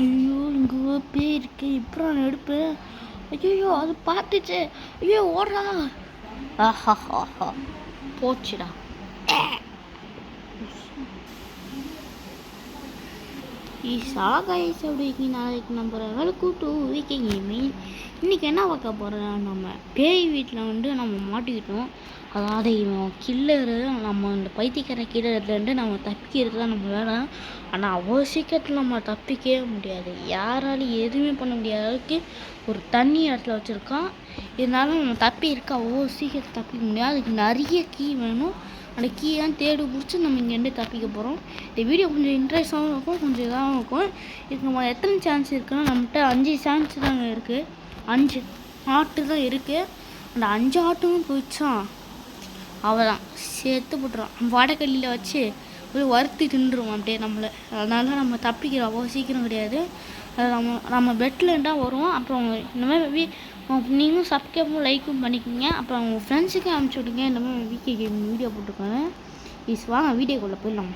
ஐயோ இங்கே பேய் இருக்கு இப்போ நான் எடுப்பேன். ஐயோ அது பார்த்துச்சு. ஐயோ ஓடுறா. ஆஹா போச்சுடா. கைஸ் அப்படி நாளைக்கு நம்ம வெல்கம் டு வீக்கிங் கேமிங். இன்றைக்கி என்ன பார்க்க போகிறோம், நம்ம பேய் வீட்டில் வந்து நம்ம மாட்டிக்கிட்டோம். அதாவது இவன் கில்லரு, நம்ம இந்த பைத்தியக்கார கில்லர்லேருந்து நம்ம தப்பிக்கிறது தான் நம்ம வேலை. ஆனால் அவ்வளோ சீக்கிரத்தில் நம்ம தப்பிக்கவே முடியாது, யாராலையும் எதுவுமே பண்ண முடியாத அளவுக்கு ஒரு தண்ணி இடத்துல வச்சுருக்கான். இருந்தாலும் நம்ம தப்பி இருக்கா அவ்வளோ சீக்கிரத்தில் தப்பிக்க முடியாது. அதுக்கு நிறைய கீ வேணும். அந்த கீயெல்லாம் தேடி பிடிச்சி நம்ம இங்கேருந்து தப்பிக்க போகிறோம். இந்த வீடியோ கொஞ்சம் இன்ட்ரெஸ்டாகவும் இருக்கும், கொஞ்சம் இதாகவும் இருக்கும். இதுக்கு நம்ம எத்தனை சான்ஸ் இருக்குன்னா, நம்மகிட்ட 5 சான்ஸ் தாங்க இருக்குது. 5 ஆட்டு தான் இருக்குது. அந்த 5 ஆட்டும் போயிடுச்சான் அவதான் சேர்த்து போட்டுருவான். நம்ம வடக்கல்லியில் வச்சு போய் வறுத்து தின்றுவோம் அப்படியே நம்மளை. அதனால நம்ம தப்பிக்கிறோம் அவ்வளோ சீக்கிரம் கிடையாது. நம்ம பெட்டில் இருந்தால் வருவோம். அப்புறம் இந்த மாதிரி நீங்களும் சப்ஸ்கிரைபும் லைக்கும் பண்ணிக்கோங்க. அப்புறம் உங்கள் ஃப்ரெண்ட்ஸுக்கு அனுப்பிச்சி விடுங்க. இந்த மாதிரி வீக்கே கேம் வீடியோ போட்டிருக்காங்க. ப்ளீஸ் வாங்க வீடியோக்குள்ளே போயிடலாம்.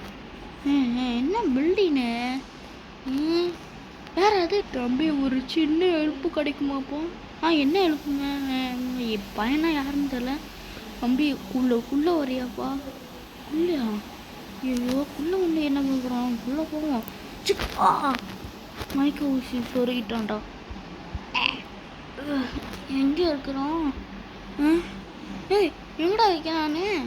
என்ன பில்டிங்கு வேறு எது தம்பி, ஒரு சின்ன எழுப்பு கிடைக்குமாப்போ? என்ன எழுப்புங்க? என் பையனா யாருன்னு தெரியல. தம்பி குள்ளே வரையாப்பா? குள்ளையா? ஐயோ குள்ளே ஒன்று என்ன பண்ணுறோம்? குள்ளே போவோம். சிக்கா மைக்க ஊசி சொருகிட்டான்டா. எங்கே இருக்கிறோம்? ஏய் எங்கடா வைக்க நான்?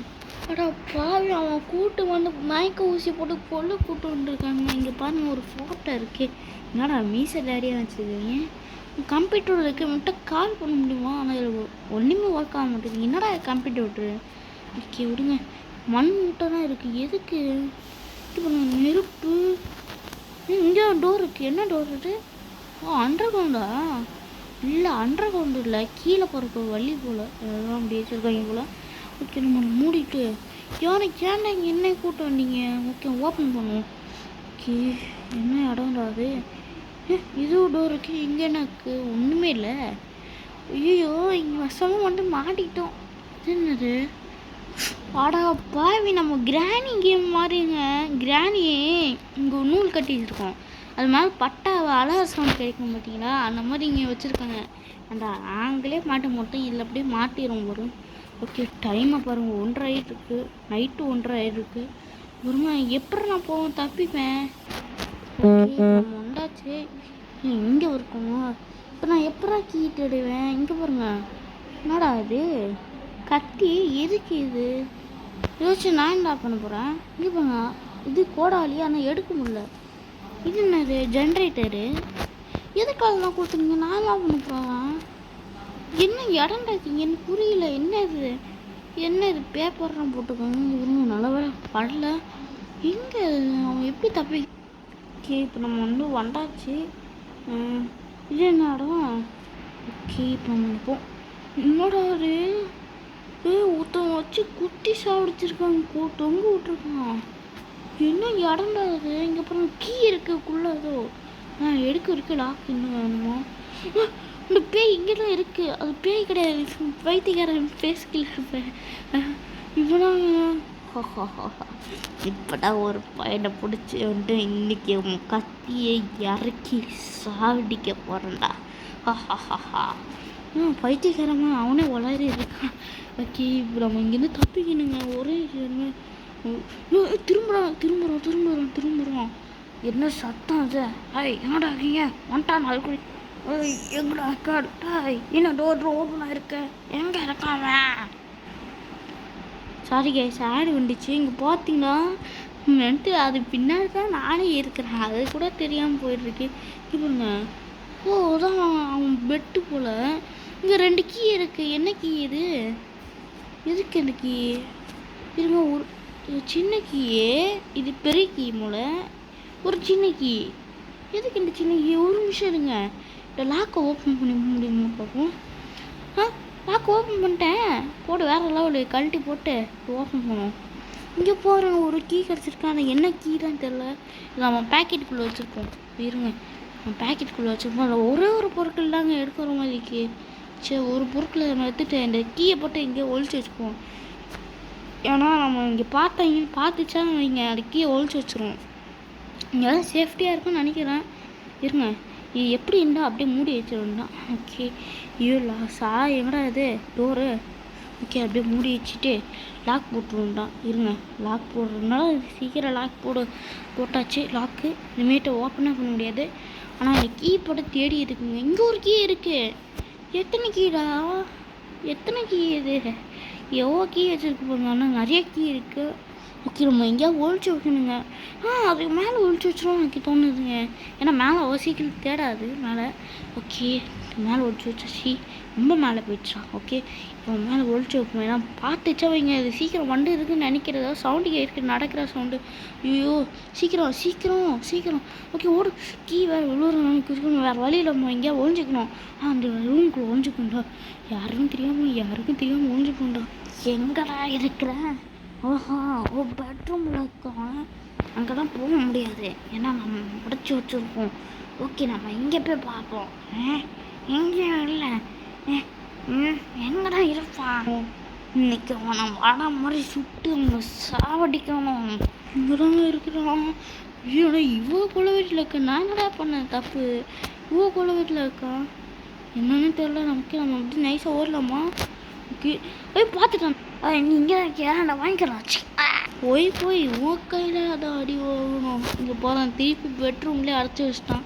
அடா பாவி, அவன் கூட்டு வந்து மயக்க ஊசி போட்டு கூட்டு வந்துருக்காங்க. இங்கே பாருங்க ஒரு ஃபோட்டோ இருக்கு. என்னடா மீசை டேடியாக வச்சுருக்கீங்க? கம்ப்யூட்டர் இருக்கு, மட்டும் கால் பண்ண முடியுமா? ஆனால் ஒன்றுமே ஒர்க் ஆக மாட்டேங்குது. என்னடா கம்ப்யூட்டர் விட்டுரு. ஓகே விடுங்க. மண் மூட்டை தான் இருக்குது. எதுக்கு இது பண்ணுங்க? நெருப்பு. இங்கே டோர் இருக்குது. என்ன டோர் இது? அண்டர் கிரவுண்டா? இல்லை அண்டர் கிரவுண்டு இல்லை, கீழே போகிறக்கு வழி போல். அதெல்லாம் அப்படி வச்சுருக்காங்க போல். ஓகே நம்ம மூடிட்டு ஏன்டா இங்கே என்ன கூட்டம் வந்தீங்க? ஓகே ஓப்பன் பண்ணுவோம். ஓகே என்ன இடம்டா அது? இது டோர் இருக்குது. இங்கே என்ன இருக்குது? ஒன்றுமே இல்லை. ஐயோ இங்கே வசமாக வந்து மாட்டிக்கிட்டோம். என்னது? வாடா பாவி, நம்ம கிராணி கேம் மாதிரிங்க. கிராணி இங்கே நூல் கட்டி வச்சுருக்கோம். அது மாதிரி பட்டா அலர் சவுண்ட் கிடைக்கும் பார்த்தீங்களா? அந்த மாதிரி இங்கே வச்சுருக்காங்க. அந்த நாங்களே மாட்ட மாட்டோம், இதில் அப்படியே மாட்டிடும் வரும். ஓகே டைமை பாருங்கள், 1:30 ஆகிட்டுருக்கு. நைட்டு 1:30 ஆகிருக்கு. ஒருமா எப்படி நான் போவேன்? தப்பிப்பேன். ஓகே நம்ம வந்தாச்சு. இங்கே இருக்கணும். இப்போ நான் எப்படா கீ தேடுவேன்? இங்கே பாருங்க. என்னடா இது கத்தி? எதுக்கு இது? யோசிச்சு நான் என்ன பண்ண போகிறேன்? இங்கே பாருங்க, இது கோடாலி, ஆனால் எடுக்க முடியல. இது என்னது? ஜென்ரேட்டரு. எதுக்காகலாம் கொடுத்துருங்க? நான் என்ன பண்ண போகிறேன்? என்ன இடம் இருக்கீங்க? எனக்கு புரியல. என்ன இது பேப்பர்லாம் போட்டுக்கோங்க. இவங்க நல்ல வேலை படல. எங்கே அவங்க எப்படி தப்பி? ஓகே இப்போ நம்ம வந்து வந்தாச்சு. இது என்ன இடம்? ஓகே இப்போ நம்ம இருப்போம். என்னடா அது? ஒருத்தவங்க வச்சு குத்தி சாப்பிடிச்சிருக்காங்க, தொங்க விட்டுருக்கான். என்ன இடம்டா அது? இங்கே அப்புறம் கீ இருக்குக்குள்ளே ஏதோ இருக்கு. லாக் இன்னும் வேணுமா? இந்த பேய் இங்கே தான் இருக்குது. அது பேய் கிடையாது, வைத்தியக்காரன் பேஸ்கில் இருப்பேன். இப்போதான் ஒரு பையனை பிடிச்சி வந்து இன்னைக்கு கத்தியை இறக்கி சாடிக்க போகிறேன்டா. பைத்தியக்காரங்க அவனே வளரி இருக்கான். ஓகே இப்போ நம்ம இங்கேருந்து தப்பிக்கணுங்க. ஒரே திரும்புகிறோம். என்ன சத்தம் அது? என்னடா இருக்கீங்க? வந்துட்டான் அதுக்குடி. எங்கடா இருக்காடா? என்ன டோர் ஓப்பனாக இருக்க? எங்கே இருக்காம? சாரி கேஸ், ஆடு வந்துச்சு. இங்கே பார்த்தீங்கன்னா அது பின்னாடி தான் நானே இருக்கிறேன், அது கூட தெரியாமல் போயிட்டுருக்கு. இப்போங்க அதான் அவன் பெட்டு போல். இங்கே 2 கீ இருக்குது. என்ன கீ இது? எதுக்கு அந்த கீ? இருங்க, ஒரு சின்ன கீயே, இது பெரிய கீ மூல. ஒரு சின்ன கீ எதுக்கு? இந்த சின்ன கீ ஒரு நிமிஷம் இருங்க. இந்த லாக்கை ஓப்பன் பண்ணி முடியுமா பார்ப்போம். லாக் ஓப்பன் பண்ணிட்டேன். போட்டு வேறு லெவலில் கழட்டி போட்டு ஓப்பன் பண்ணுவோம். இங்கே போகிறோம், ஒரு கீ கிடச்சிருக்கேன். ஆனால் என்ன கீ தான் தெரில. நம்ம பேக்கெட்டுக்குள்ளே வச்சுருக்கோம். இருங்க, நம்ம பேக்கெட்டுக்குள்ளே வச்சுருப்போம். அதில் ஒரு பொருட்கள் தாங்க எடுக்கிற மாதிரி இருக்கு. சரி ஒரு பொருட்களை நம்ம எடுத்துகிட்டு இந்த கீயை போட்டு இங்கே ஒழிச்சு வச்சுக்குவோம். ஏன்னா நம்ம இங்கே பார்த்துச்சா இங்கே அது கீயை ஒழிச்சு வச்சுருவோம். இங்கே தான் சேஃப்டியாக இருக்குன்னு நினைக்கிறேன். இருங்க, இது எப்படி இருந்தால் அப்படியே மூடி வச்சிருந்தான். ஓகே, ஐயோ எங்கடா இது டோரு. ஓகே, அப்படியே மூடி வச்சுட்டு லாக் போட்டுருந்தான். இருங்க, லாக் போடுறதுனால சீக்கிரம் லாக் போட்டாச்சு. லாக்கு இனிமேட்டு ஓப்பனே பண்ண முடியாது. ஆனால் அந்த கீ போட்டு தேடி இருக்குங்க. இங்கே ஒரு கீ இருக்குது. எத்தனை கீடா? எத்தனை கீ இது? எவ்வளோ கீ வச்சுருக்கு போங்க. ஆனால் நிறைய கீ இருக்குது. ஓகே, நம்ம எங்கேயாவது ஒழிச்சு வைக்கணுங்க. அதுக்கு மேலே ஒழிச்சு வச்சிடும் எனக்கு தோணுதுங்க. ஏன்னா மேலே சீக்கிரம் தேடாது மேலே. ஓகே, மேலே ஒழிச்சு வச்சாச்சு. ரொம்ப மேலே போயிடுச்சான். ஓகே, இப்போ மேலே ஒழிச்சு வைப்போம். ஏன்னா பார்த்துச்சா வைங்க, இது சீக்கிரம் வண்டு இருக்குன்னு நினைக்கிறதா சவுண்டு இருக்குது, நடக்கிற சவுண்டு. ஐயோ, சீக்கிரம் சீக்கிரம் சீக்கிரம். ஓகே, ஓடு. கீ வேறு விழுவுறோம். வேறு வழியில் நம்ம எங்கேயா ஒழிஞ்சிக்கணும். அந்த ரூமுக்குள்ளே ஒழிஞ்சிக்கணும்டா. யாருக்கும் தெரியாமல் ஒழிஞ்சிக்கணும்டா. எங்கடா இருக்கிறேன்? ஓஹோ, பெட்ரூமில் இருக்கோம். அங்கே தான் போக முடியாது, ஏன்னா நம்ம முடிச்சு வச்சுருக்கோம். ஓகே, நம்ம இங்கே போய் பார்ப்போம். எங்கேயும் இல்லை. எங்கடா இருப்பான்? இன்னைக்கு அவனை வட மாதிரி சுட்டு அவங்க சாவடிக்கணும். இங்கதான் இருக்கிறான். ஐயோ, இவ்வளோ கொலை வீட்டில் இருக்க. நான் என்னடா பண்ணேன் தப்பு? இவ்வளோ கொலை வீட்டில் இருக்கான் என்னன்னு தெரியல நமக்கு. நம்ம அப்படி நைஸாக ஓடலாமா? ஓகே, பார்த்துட்டான். நீ இங்கே தான் இருக்கியா? நான் வாங்கிக்கலாம். போய் உன் கையில் அதை அடி வாங்கணும். இங்கே போகிறான், திருப்பி பெட்ரூம்லேயே அடைச்சி வச்சிட்டான்.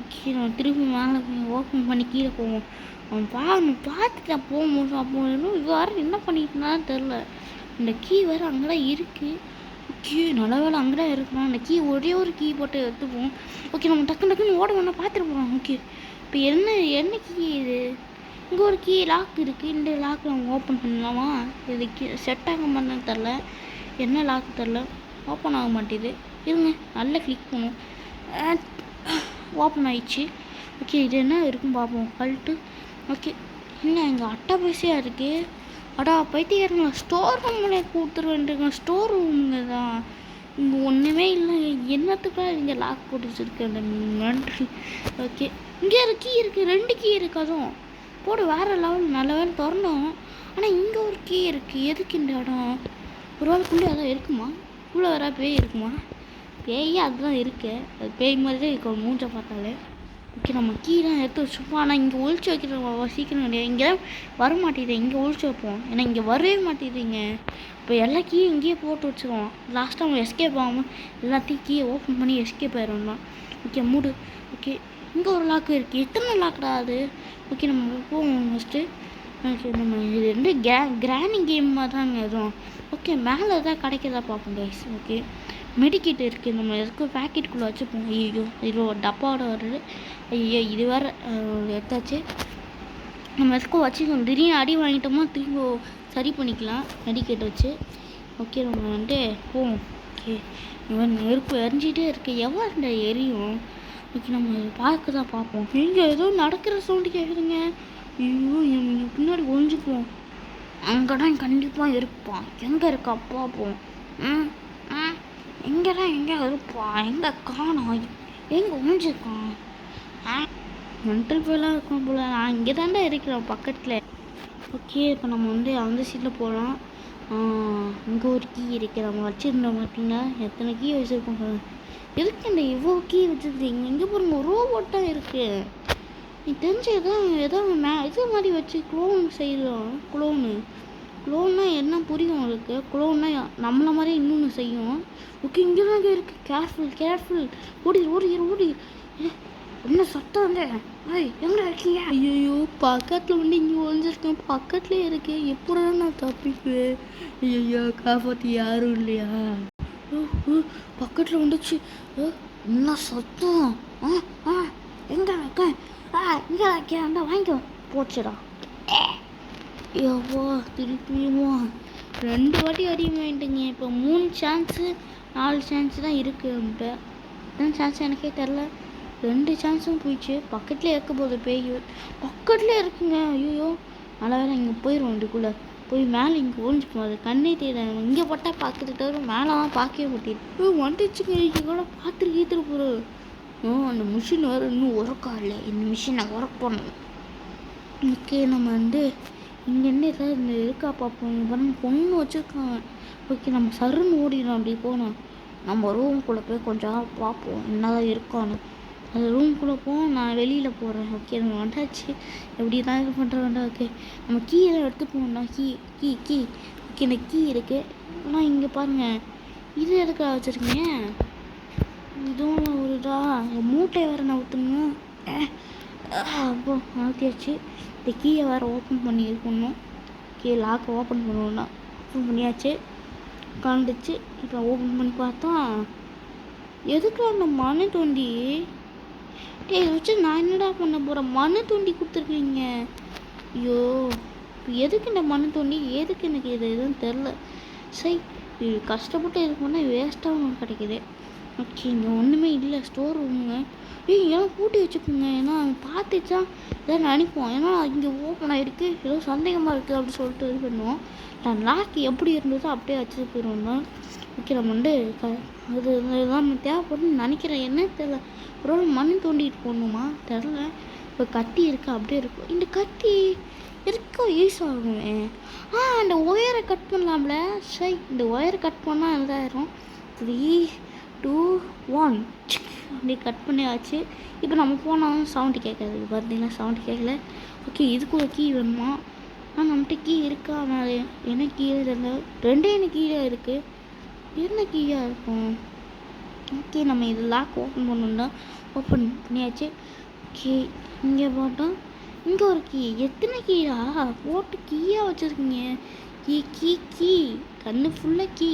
ஓகே, நம்ம திருப்பி மேலே ஓப்பன் பண்ணி கீழே போவோம். அவன் பார்த்துட்டான் போகும்போது. அப்போ வேறு என்ன பண்ணிக்கிட்டான்னு தெரில. இந்த கீ வேறு அங்கே தான் இருக்குது. ஓகே, நல்ல வேலை அங்கே தான் இருக்கலாம். அந்த கீ ஒரே ஒரு கீ போட்டு எடுத்துப்போம். ஓகே, நம்ம டக்குன்னு ஓட வேணா பார்த்துட்டு போகிறோம். ஓகே, இப்போ என்ன கீ இது? இங்கே ஒரு கீ லாக் இருக்குது. இந்த லாக் நம்ம ஓப்பன் பண்ணலாமா? இதுக்கு செட் ஆக மாட்டேன்னு தெரில. என்ன லாக் தெரில, ஓப்பன் ஆக மாட்டேது. இருங்க, நல்லா கிளிக் பண்ணுவோம். ஓப்பன் ஆயிடுச்சு. ஓகே, இது என்ன இருக்குன்னு பார்ப்போம். கல்ட்டு. ஓகே, என்ன எங்கள் அட்டை பைசையாக இருக்குது. அடா பைத்தியக்காரங்களா, ஸ்டோர் ரூம்ல கொடுத்துருவேன்ட்டுங்க. ஸ்டோர் ரூமுங்க தான், இங்கே ஒன்றுமே இல்லை. என்னத்துக்காக இங்கே லாக் போட்டு வச்சுருக்கேன் நன்றி. ஓகே, இங்கே ஒரு கீ இருக்குது, 2 கீ இருக்குது. அதுவும் போடு, வேறு லெவல். நல்ல வேலை திறந்தோம். ஆனால் இங்கே ஒரு கீ இருக்குது. எதுக்கு இந்த இடம்? ஒரு வேலைக்குள்ளே அதான் இருக்குமா? உள்ளே வேற பேய் இருக்குமா? பேயே அதுதான் இருக்கு. அது பேய் மாதிரி தான் இருக்கும் மூஞ்சை பார்த்தாலே. ஓகே, நம்ம கீழே எடுத்து வச்சுப்போம். ஆனால் இங்கே ஒழிச்சு வைக்கிறோம் சீக்கிரம் கிடையாது. இங்கே வர மாட்டேது. இங்கே ஒழிச்சு வைப்போம், ஏன்னா இங்கே வரவே மாட்டேதுங்க. இப்போ எல்லா கீயும் இங்கேயே போட்டு வச்சுருவோம். லாஸ்ட்டாக நம்ம எஸ்கேப் ஆகாமல் எல்லாத்தையும் கீயை ஓப்பன் பண்ணி எஸ்கேப் ஆயிடும் தான். ஓகே, மூடு. ஓகே, இங்கே ஒரு லாக்கு இருக்குது. எத்தனை லாக்டா அது? ஓகே, நம்ம போவோம் ஃபஸ்ட்டு. ஓகே, நம்ம இது வந்து கிரானி கேம் மாதிரி தாங்க எதுவும். ஓகே, மேலே எதாவது கிடைக்கிறதா பார்ப்போம் கைஸ். ஓகே, மெடிக்கிட் இருக்குது. நம்ம எதுக்கும் பேக்கெட்டுக்குள்ளே வச்சுப்போம். ஐயோ, இதில் ஒரு டப்பாவோட வருது. ஐயோ, இது வேறு எடுத்தாச்சு. நம்ம எதுக்கும் வச்சுக்கணும். திடீர்னு அடி வாங்கிட்டோமா திரும்ப சரி பண்ணிக்கலாம் மெடிக்கெட் வச்சு. ஓகே, நம்ம வந்து போவோம். ஓகே, இவன் நெருப்பு எரிஞ்சிட்டே இருக்கு. எவ்வளோ எரியும்? ஓகே, நம்ம பார்க்க தான் பார்ப்போம். இங்கே ஏதோ நடக்கிற சவுண்டு கேட்குதுங்க. ஐயோ, இவங்க பின்னாடி ஒழிஞ்சுக்குவோம். அங்கே தான் கண்டிப்பாக இருப்பான். எங்கே இருக்கா பார்ப்போம். எங்கே இருப்பான்? எங்கே காணோம்? எங்கே ஒழிஞ்சிருக்கான்? மென்டல் போயெல்லாம் இருக்கும் போல். நான் இங்கே தாண்டா இருக்கிறேன் பக்கத்தில். ஓகே, இப்போ நம்ம வந்து அந்த சீட்டில் போகலாம். இங்கே ஒரு கீ இருக்குது. நம்ம வச்சுருந்தோம் பார்த்தீங்கன்னா எத்தனை கீ வச்சுருக்கோம். எதுக்கு இந்த இவ்வளோ கீ வச்சுருக்கீங்க? இங்கே பாருங்க, ரோபோட்டாக இருக்குது. நீ தெரிஞ்ச ஏதோ இது மாதிரி வச்சு க்ளோன் செய்யலாம். க்ளோன்னா என்ன புரியும் உங்களுக்கு? க்ளோன்னா நம்மளை மாதிரி இன்னொன்று செய்யும். ஓகே, இங்கே தான் இருக்குது. கேர்ஃபுல். ஓடி. என்ன சத்தம் வந்து? எங்கே இருக்கீங்க? ஐயோ, பக்கத்தில் வந்து இங்கே ஒழிஞ்சிருக்கேன். பக்கத்துலேயே இருக்கேன். எப்படி நான் தப்பிக்குவேன்? ஐயோ, காப்பாற்றி யாரும் இல்லையா? பக்கத்தில் வந்துச்சு. என்ன சத்தம்? எங்கே இருக்கேன்? இங்கே இருக்கேன். வாங்கிக்கோ. போச்சுடா. எவ்வளோ திருப்பியுமா 2 வாட்டி அதிகமாகிட்டுங்க. இப்போ 3 சான்ஸு 4 சான்ஸு தான் இருக்குது. நம்மகிட்ட எத்தனை சான்ஸ் எனக்கே தெரில. 2 சான்ஸும் போயிடுச்சு. பக்கத்துலேயே இருக்க போகுது பேய். பக்கத்துலேயே இருக்குங்க. ஐயோ, நல்ல வேலை இங்கே போயிடும். இதுக்குள்ளே போய் மேலே இங்கே ஒழிஞ்சுப்போம். அது கண்ணே தெரியாது. இங்கே போட்டால் பார்க்குறது தவிர மேலே தான் பார்க்கவே மாட்டேது. வந்துச்சுங்க. இங்கே கூட பார்த்துட்டு போகிறோம். அந்த மிஷின் வேறு இன்னும் ஒர்க் ஆகல. இந்த மிஷினை ஒர்க் பண்ணணும். ஓகே, நம்ம வந்து இங்கேருந்து ஏதாவது இந்த இருக்கா பார்ப்போம். இங்கே பாருங்க, பொண்ணு வச்சுருக்காங்க. ஓகே, நம்ம சருன்னு ஓடிடும். அப்படி போனோம். நம்ம ரூமுக்குள்ளே போய் கொஞ்சம் பார்ப்போம் என்னதான் இருக்கான்னு. அந்த ரூம்குள்ளே போவோம், நான் வெளியில் போகிறேன். ஓகே நம்ம வந்தாச்சு. எப்படி தான் இது பண்ணுறோம்டா. ஓகே நம்ம கீ எல்லாம் எடுத்து போகணும்டா. கீ ஓகே இந்த கீ இருக்குது. ஆனால் இங்கே பாருங்கள், இது எதுக்காக வச்சுருக்கீங்க? இதுவும் ஒரு மூட்டை வேறு நவுத்துங்க. அப்போ நவுத்தியாச்சு. இந்த கீயை வேறு ஓப்பன் பண்ணி இருக்கணும். கீ லாக்கை ஓப்பன் பண்ணணும்னா ஓப்பன் பண்ணியாச்சு. கலந்துச்சு. இப்போ ஓப்பன் பண்ணி பார்த்தா எதுக்கு அந்த மண்ணு தோண்டி இதை வச்சு நான் என்னடா பண்ண போகிறேன்? மண்ணு தோண்டி கொடுத்துருக்கீங்க. ஐயோ எதுக்கு இந்த மண்ணு தோண்டி? எதுக்கு எனக்கு இது எதுவும் தெரில. சரி கஷ்டப்பட்டு இது பண்ணால் வேஸ்ட்டாக ஒன்று கிடைக்குது. ஓகே இங்கே ஒன்றுமே இல்லை. ஸ்டோர் ரூமுங்க. ஏன் பூட்டி வச்சுக்கோங்க. ஏன்னா பார்த்துச்சா எதாவது நினைப்போம். ஏன்னா இங்கே ஓப்பன் ஆகிருக்கு, ஏதோ சந்தேகமாக இருக்குது அப்படின்னு சொல்லிட்டு இது பண்ணுவோம். நான் லாக் எப்படி இருந்ததோ அப்படியே வச்சுட்டு போயிடுவோம். ஓகே நம்ம அது இதெல்லாம் தேவைப்படுன்னு நினைக்கிறேன். என்ன தெரியல. ஒரு மண் தோண்டிட்டு போடணுமா தெரில. இப்போ கத்தி இருக்குது அப்படியே இருக்கும். இந்த கத்தி இருக்க யூஸ் ஆகுமே. இந்த ஒயரை கட் பண்ணலாம்ல. சரி இந்த ஒயரை கட் பண்ணால் இதாயிரும். 3 2 1 அப்படியே கட் பண்ணியாச்சு. இப்போ நம்ம போனால் சவுண்டு கேட்காது. பார்த்தீங்கன்னா சவுண்டு கேட்கல. ஓகே இதுக்கு ஒரு கீ வேணுமா? நம்மகிட்ட கீ இருக்கா? நான் என்ன கீழே தெரியல. ரெண்டே கீழே இருக்குது. என்ன கீயாக இருக்கும்? ஓகே நம்ம இது லாக் ஓப்பன் பண்ணணும்னா ஓப்பன் பண்ணியாச்சு. ஓகே இங்கே போட்டோம். இங்கே ஒரு கீ. எத்தனை கீயா போட்டு கீயாக வச்சுருக்கீங்க? கீ கண்ணு ஃபுல்லாக கீ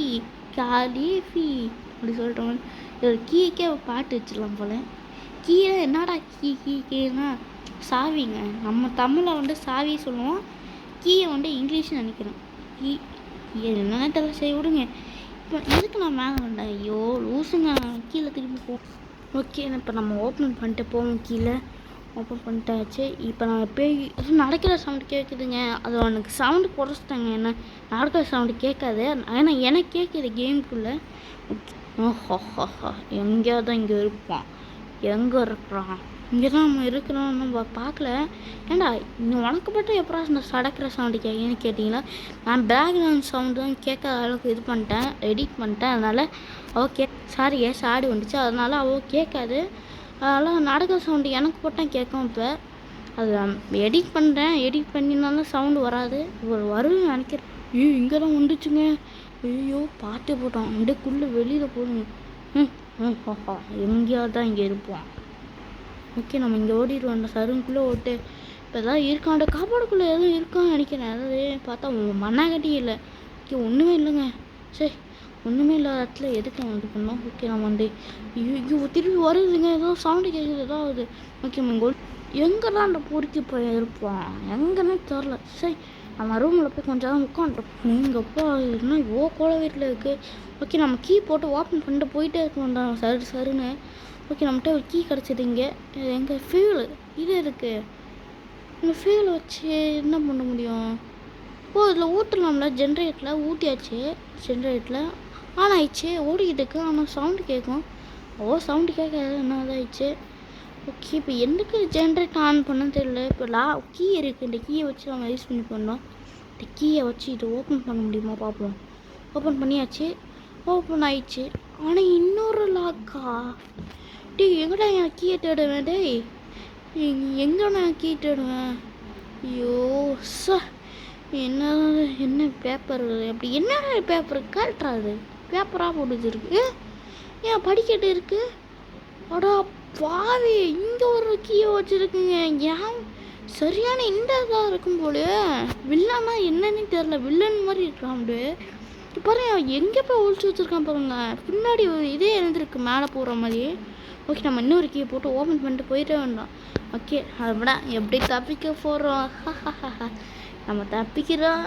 காலிஃபி அப்படி சொல்லிட்டோம். ஒரு கீக்கே பாட்டு வச்சிடலாம் போல். கீழே என்னடா கீனா சாவிங்க. நம்ம தமிழில் சாவி சொல்லுவோம். கீயை இங்கிலீஷ்னு நினைக்கிறேன். கீ என்னென்ன தெரியல. சரி விடுங்க. இப்போ எதுக்கு நான் மேலே வந்தேன்? ஐயோ லூசுங்க. கீழே திரும்பி போவோம். ஓகே இப்போ நம்ம ஓப்பன் பண்ணிட்டு போவோம். கீழே ஓப்பன் பண்ணிட்டாச்சு. இப்போ நான் பேய் நடக்கிற சவுண்டு கேட்குதுங்க. அது அவனுக்கு சவுண்டு குறைச்சிட்டாங்க. என்ன நடக்கிற சவுண்டு கேட்காது. ஏன்னா எனக்கு கேட்குது கேமுக்குள்ளே. எங்கேயா தான் இங்கே இருப்பான். எங்கே இருக்கிறான்? இங்கே தான் நம்ம இருக்கிறோம். நம்ம பார்க்கல. ஏண்டா இங்கே உனக்குப்பட்ட எப்படா இந்த சடக்கிற சவுண்டு கேட்குன்னு கேட்டிங்களா? நான் பேக்ரவுண்ட் சவுண்டு தான் கேட்காத அளவுக்கு இது பண்ணிட்டேன், எடிட் பண்ணிட்டேன். அதனால் அவள் சாரி சாடி வந்துச்சு. அதனால் அவள் கேட்காது. அதெல்லாம் நடக்கிற சவுண்டு எனக்கு போட்டால் கேட்கும். இப்போ அது எடிட் பண்ணுறேன். எடிட் பண்ணினாலும் சவுண்டு வராது. வரும்னு நினைக்கிறேன். இங்கே தான் வந்துச்சுங்க. ஐயோ பார்த்து போட்டோம். அப்படிக்குள்ளே வெளியில் போடுங்க. எங்கேயாவது தான் இங்கே இருப்போம். ஓகே நம்ம இங்கே ஓடிடுவோம். அந்த சருங்குள்ளே ஓட்டு. இப்போ எதாவது இருக்கான். அந்த காப்பாடுக்குள்ளே எதுவும் இருக்கான்னு நினைக்கிறேன். அதாவது பார்த்தா மண்ணாங்கட்டி இல்லை. ஓகே ஒன்றுமே இல்லைங்க. சரி ஒன்றுமே இல்லாத இடத்துல எதுக்கு நம்ம இது பண்ணோம்? ஓகே நம்ம ஐயோ திருப்பி வருதுங்க. ஏதோ சவுண்டு கேட்குது ஏதாவது. ஓகே நம்ம எங்கெல்லாம் அந்த பொறுக்கி போய் இருப்போம்? எங்கன்னே தெரில. சரி நம்ம ரூமில் போய் கொஞ்சம் தான் உட்காந்துட்டோம். எங்கப்பா என்ன இவ்வளோ கோல வீட்டில் இருக்குது. ஓகே நம்ம கீ போட்டு ஓப்பன் பண்ணிட்டு போயிட்டே இருக்கோம் தான் சருன்னு. ஓகே நம்மகிட்ட ஒரு கீ கிடச்சிது. இங்கே எங்கள் ஃபியூல் இது இருக்குது. இந்த ஃபியூலை வச்சு என்ன பண்ண முடியும்? இதில் ஊற்றலாம்ல. ஜென்ரேட்டரில் ஊற்றியாச்சு. ஜென்ரேட்டரில் ஆன் ஆயிடுச்சு. ஓடிக்கிட்டு இருக்கு. ஆனால் சவுண்டு கேட்கும். சவுண்டு கேட்காது. என்ன இதாகிடுச்சு. ஓகே இப்போ எனக்கு ஜென்ரேட் ஆன் பண்ண தெரியல. இப்போ கீ இருக்குது. இந்த கீயை வச்சு நம்ம யூஸ் பண்ணி பண்ணோம். இந்த கீயை வச்சு இது ஓப்பன் பண்ண முடியுமா பார்ப்போம். ஓப்பன் பண்ணியாச்சு. ஓப்பன் ஆயிடுச்சு. ஆனால் இன்னொரு லாக்கா? எங்கடா என் கீயை தேடுவேன்? எங்கே நான் கீ தேடுவேன்? ஐயோ என்ன பேப்பர் அப்படி என்ன பேப்பர் கரெக்டாது பேப்பராக போட்டுருக்கு. ஏன் படிக்கட்டு இருக்குது? அடா பாவி இங்கே ஒரு கீயை வச்சுருக்குங்க. ஏன் சரியான இந்த இதாக இருக்கும் போல. வில்லன்னா என்னன்னு தெரில. வில்லன் மாதிரி இருக்கான். அப்படியே பாருங்க எங்கே போய் ஒழிச்சு வச்சுருக்கான் பாருங்க. பின்னாடி இதே எழுந்திருக்கு மேலே போகிற மாதிரி. ஓகே நம்ம இன்னொரு கீயை போட்டு ஓப்பன் பண்ணிட்டு போயிட்டே வந்தோம். ஓகே அதை எப்படி தப்பிக்க போகிறோம்? நம்ம தப்பிக்கிறோம்.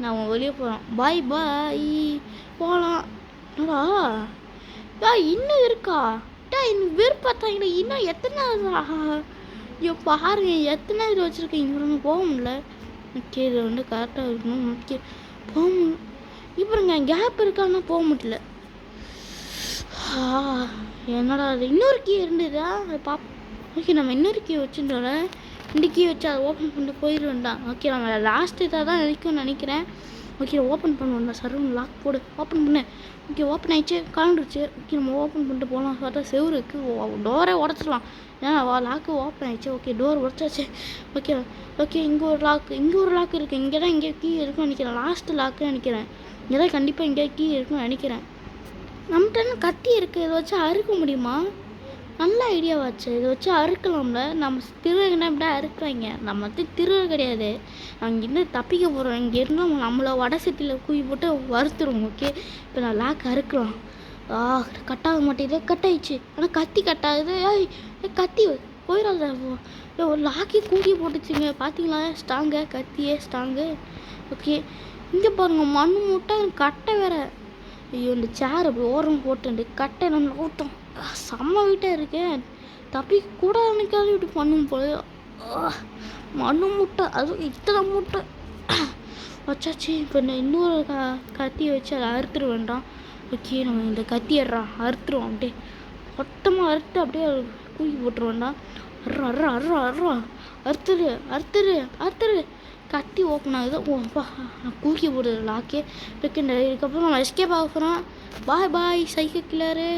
நம்ம வெளியே போகிறோம். பாய் போகலாம். இன்னும் இருக்கா? இன்னும் விருப்பத்தாங்க. இன்னும் எத்தனை ஐயோ பாருங்க எத்தனை இது வச்சுருக்கீங்க. போக முடியல. ஓகே இது கரெக்டாக இருக்கணும். ஓகே போக முடியல. இப்போங்க கேப் இருக்கான்னா போக முடியல. என்னடா அது இன்னொரு கீ இருந்ததா ஓகே நம்ம இன்னொரு கீ வச்சுட்டோம்ல. இந்த கீ வச்சு அதை ஓப்பன் பண்ணிட்டு போயிடுவேன்டா. ஓகே நம்ம லாஸ்ட் இதாக தான் நினைக்கிறேன். ஓகே ஓப்பன் பண்ணுவோம்டா. சர்வன் லாக் போடு. ஓப்பன் பண்ணு. ஓகே ஓப்பன் ஆயிடுச்சு. கலந்துருச்சு. ஓகே நம்ம ஓப்பன் பண்ணிட்டு போகலாம். பார்த்தா செவரு இருக்குது. டோரே உடச்சிடலாம். லாக்கு ஓப்பன் ஆயிடுச்சு. ஓகே டோர் உடச்சாச்சு. ஓகே ஓகே இங்கே ஒரு லாக் இருக்குது. இங்கே தான் இங்கே கீ இருக்குன்னு நினைக்கிறேன். லாஸ்ட்டு லாக்குன்னு நினைக்கிறேன். இங்கே தான் கண்டிப்பாக இங்கே கீ இருக்குன்னு நினைக்கிறேன். நம்மகிட்ட கத்தி இருக்குது. இதை வச்சு அறுக்க முடியுமா? நல்ல ஐடியாவாச்சு. இதை வச்சு அறுக்கலாம்ல. நம்ம திருவிழா இப்படி அறுக்குறாங்க. நம்ம திருவிழா கிடையாது. அங்கேருந்து தப்பிக்க போகிறோம். இங்கே இருந்தால் நம்மளை வடை சட்டியில் கூவி போட்டு வறுத்துரும். ஓகே இப்போ நான் லாக் அறுக்கலாம். கட்டாக மாட்டேங்குது. கட் ஆயிடுச்சு. ஆனால் கத்தி கட்டாகுது. கத்தி போயிடாத. ஒரு லாக்கி கூக்கி போட்டுச்சுங்க. பார்த்தீங்களா ஸ்ட்ராங்க கத்தியே ஸ்ட்ராங்கு. ஓகே இங்கே பாருங்கள் மண் மூட்டை கட்டை வேற. ஐயோ இந்த சேர் அப்படி ஓரம் போட்டு கட்டை நம்ம ஊட்டம் செம்ம வீட்டாக இருக்கேன். தப்பி கூட அன்னைக்காவது இப்படி பண்ணும் போல. மண்ணு மூட்டை அதுவும் இத்தனை மூட்டை வச்சாச்சு. இப்போ நான் இன்னொரு கத்தியை வச்சு அதை அறுத்துட வேண்டாம். ஓகே நம்ம இந்த கத்திடுறா அறுத்துருவோம். அப்படியே மொத்தமாக அறுத்து அப்படியே கூக்கி போட்டுரு வேண்டாம். அறுத்துரு கத்தி ஓப்பன் ஆகுது. ஓப்பா நான் கூக்கி போடுறது லாக்கே இருக்கு. இதுக்கப்புறம் நம்ம எஸ்கேப் ஆக போகிறோம். பாய் சைக்கிள் கிளரு.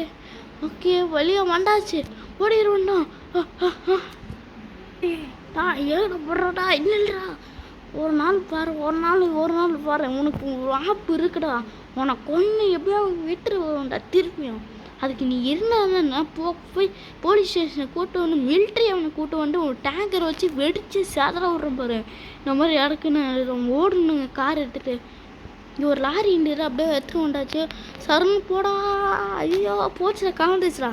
ஓகே வெளியே வந்தாச்சு. ஓடிடுவோம்டா. ஏன் போடுறடா இல்லைடா. ஒரு நாள் பாரு உனக்கு ஆப்பு இருக்குடா. உனக்கு கொன்று எப்படியாவது விட்டுருவோம்டா திருப்பியும். அதுக்கு நீ இருந்தா போய் போலீஸ் ஸ்டேஷனை கூட்டு வந்து மிலிட்ரி அவனை கூட்டு வந்து ஒரு டேங்கரை வச்சு வெடித்து சேதற விட்றேன் பாரு. இந்த மாதிரி இடக்குன்னு ஓடணுங்க கார் எடுத்துகிட்டு. இங்கே ஒரு லாரி இண்டியர் அப்படியே எடுத்துகிட்டு வந்தாச்சு. சரணு போடா. ஐயோ போச்சுடா கலந்துச்சுடா.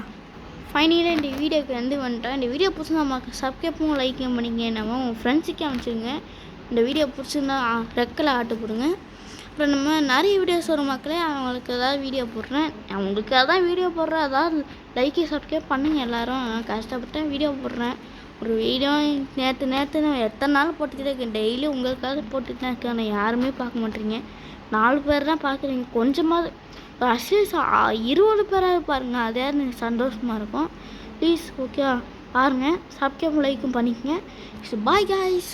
ஃபைனலாக இந்த வீடியோக்கு வந்துட்டேன். இந்த வீடியோ பிடிச்சிருந்தா சப்ஸ்கிரைப்பும் லைக்கும் பண்ணிங்க. நம்ம உங்கள் ஃப்ரெண்ட்ஸுக்கே அனுப்பிச்சுங்க. இந்த வீடியோ பிடிச்சிருந்தா ரெக்கில் ஆட்டு போடுங்க. அப்புறம் நம்ம நிறைய வீடியோஸ் வரும் மக்களே. அவங்களுக்கு ஏதாவது வீடியோ போடுறேன். அவங்களுக்கு அதான் வீடியோ போடுறேன். அதாவது லைக்கே சப்ஸ்கிரைப் பண்ணுங்கள் எல்லோரும். கஷ்டப்பட்டேன் வீடியோ போடுறேன். ஒரு வீடியோ நேற்று நான் எத்தனை நாள் போட்டுக்கிட்டே இருக்கேன். டெய்லி உங்களுக்காக போட்டுட்டு தான் இருக்கேன். ஆனால் யாருமே பார்க்க மாட்டேறீங்க. 4 பேர் தான் பார்க்குறீங்க. கொஞ்சமாவது அட்லீஸ்ட் 20 பேராக பாருங்கள். அதே எனக்கு சந்தோஷமாக இருக்கும். ப்ளீஸ் ஓகே பாருங்கள். சப்ஸ்கிரைப் லைக்கும் பண்ணிக்கங்க. Bye guys.